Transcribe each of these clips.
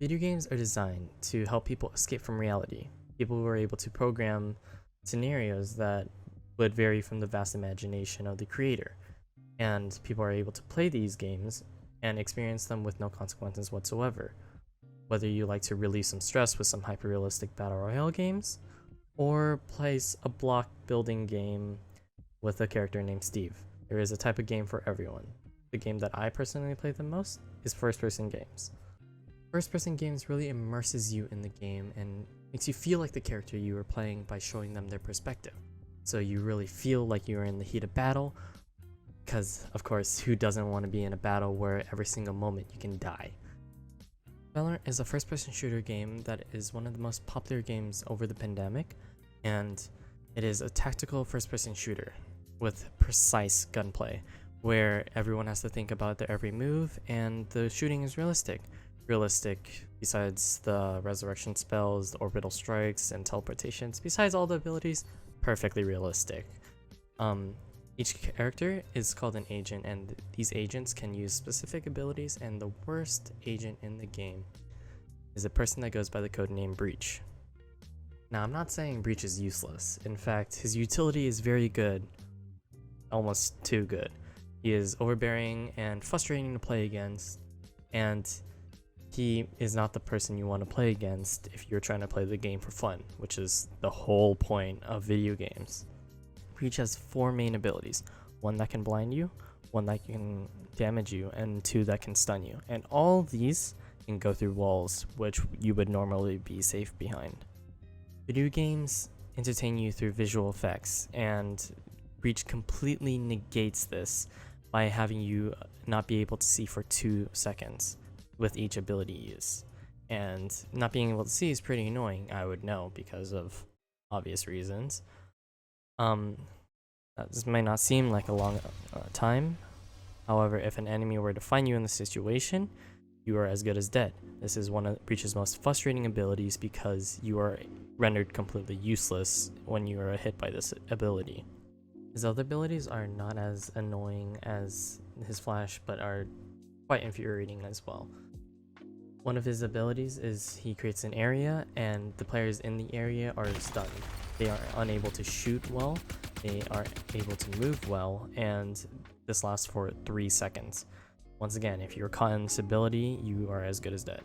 Video games are designed to help people escape from reality. People were able to program scenarios that would vary from the vast imagination of the creator, and people are able to play these games and experience them with no consequences whatsoever. Whether you like to release some stress with some hyper-realistic battle royale games, or place a block building game with a character named Steve, there is a type of game for everyone. The game that I personally play the most is first-person games. First-person games really immerses you in the game and makes you feel like the character you are playing by showing them their perspective. So you really feel like you are in the heat of battle, because of course, who doesn't want to be in a battle where every single moment you can die? Valorant is a first-person shooter game that is one of the most popular games over the pandemic, and it is a tactical first-person shooter with precise gunplay, where everyone has to think about their every move, and the shooting is realistic. Besides the resurrection spells, the orbital strikes, and teleportations, besides all the abilities, perfectly realistic. Each character is called an agent, and these agents can use specific abilities, and the worst agent in the game is a person that goes by the codename Breach. Now, I'm not saying Breach is useless. In fact, his utility is very good, almost too good. He is overbearing and frustrating to play against, and he is not the person you want to play against if you're trying to play the game for fun, which is the whole point of video games. Breach has 4 main abilities, 1 that can blind you, 1 that can damage you, and 2 that can stun you. And all these can go through walls, which you would normally be safe behind. Video games entertain you through visual effects, and Breach completely negates this by having you not be able to see for 2 seconds with each ability use. And not being able to see is pretty annoying, I would know, because of obvious reasons. This may not seem like a long time. However, if an enemy were to find you in this situation, you are as good as dead. This is one of Breach's most frustrating abilities because you are rendered completely useless when you are hit by this ability. His other abilities are not as annoying as his flash, but are quite infuriating as well. One of his abilities is he creates an area, and the players in the area are stunned. They are unable to shoot well, they are able to move well, and this lasts for 3 seconds. Once again, if you're caught in this ability, you are as good as dead.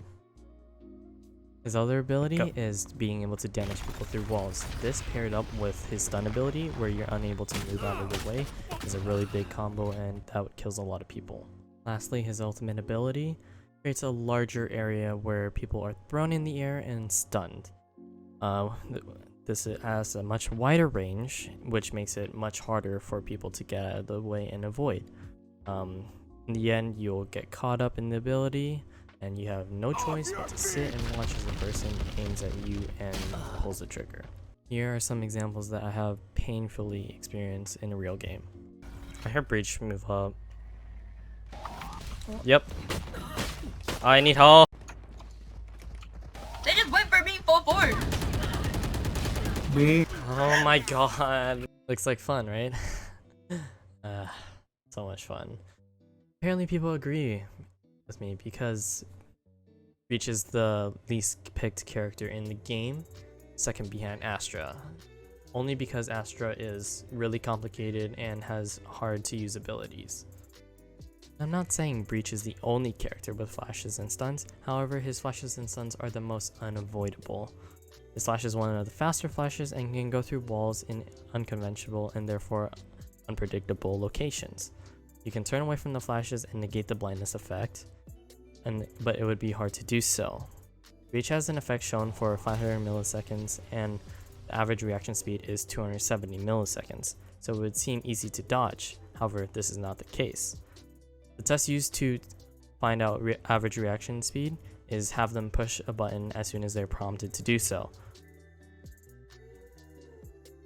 His other ability is being able to damage people through walls. This paired up with his stun ability, where you're unable to move out of the way, is a really big combo, and that kills a lot of people. Lastly, his ultimate ability creates a larger area where people are thrown in the air and stunned. This has a much wider range, which makes it much harder for people to get out of the way and avoid. In the end, you'll get caught up in the ability, and you have no choice but to sit and watch as the person aims at you and pulls the trigger. Here are some examples that I have painfully experienced in a real game. I heard Breach move up. Yep. I need help. They just went for me full force. Oh my god. Looks like fun, right? So much fun. Apparently people agree with me because Breach is the least picked character in the game, second behind Astra. Only because Astra is really complicated and has hard to use abilities. I'm not saying Breach is the only character with flashes and stuns, however his flashes and stuns are the most unavoidable. His flash is one of the faster flashes and can go through walls in unconventional and therefore unpredictable locations. You can turn away from the flashes and negate the blindness effect, but it would be hard to do so. Breach has an effect shown for 500 milliseconds, and the average reaction speed is 270 milliseconds, so it would seem easy to dodge. However, this is not the case. The test used to find out average reaction speed is have them push a button as soon as they're prompted to do so.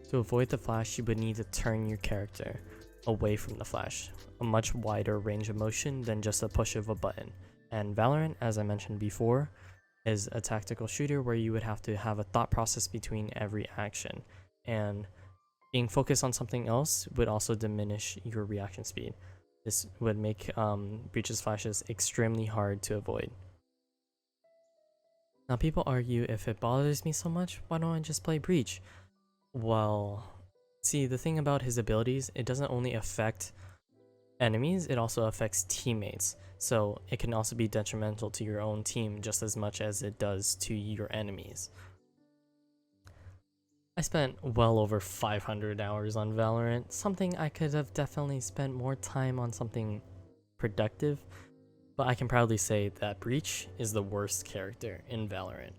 To avoid the flash, you would need to turn your character away from the flash, a much wider range of motion than just a push of a button. And Valorant, as I mentioned before, is a tactical shooter where you would have to have a thought process between every action, and being focused on something else would also diminish your reaction speed. This would make Breach's flashes extremely hard to avoid. Now, people argue, if it bothers me so much, why don't I just play Breach? Well, see, the thing about his abilities, it doesn't only affect enemies, it also affects teammates. So it can also be detrimental to your own team just as much as it does to your enemies. I spent well over 500 hours on Valorant, something I could have definitely spent more time on something productive, but I can proudly say that Breach is the worst character in Valorant.